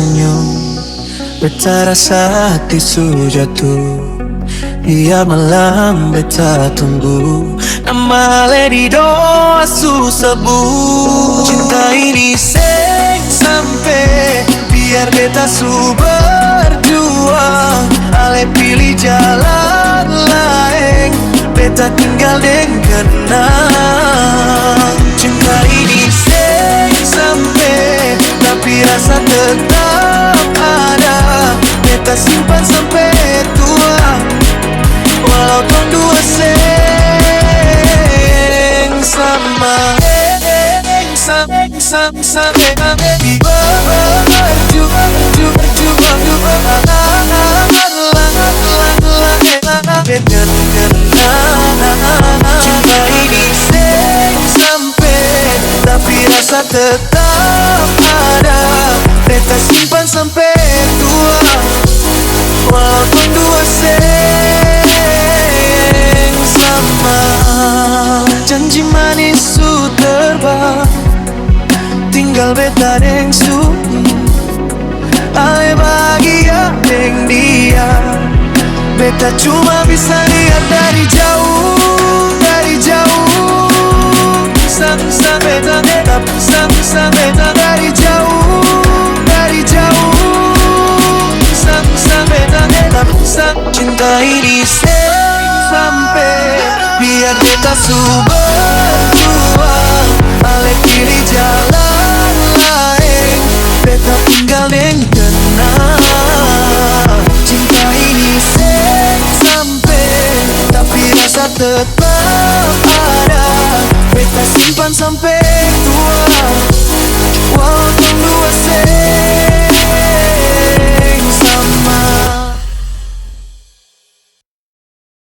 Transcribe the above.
senyum, beta rasa hati su jatuh. Ia malam beta tunggu, nama lady doa su sebut. Cinta ini seng sampai, biar beta su berjuang. Ale pilih jalan lain, beta tinggal deng kenang. Cinta ini seng sampai, tapi rasa tetap ada. Beta simpan sampai tua, walau tong dua seng sama. Sampai cinta ini seng sampai, tapi rasa tetap ada. Beta simpan sampai tua, walaupun dua seng sama. Janji manis su terbang, tinggal beta deng su. Ale bahagia deng dia, beta cuma bisa lihat dari jauh, dari jauh. Sampai tetap, sampai dari jauh, dari jauh. Sampai tetap, cinta ini sampai, biar beta su berjuang. Ale pilih jalan lain, beta tinggal deng kenang. Cinta ini sampai, tapi rasa tetap ada. Beta simpan sampai tua, wow.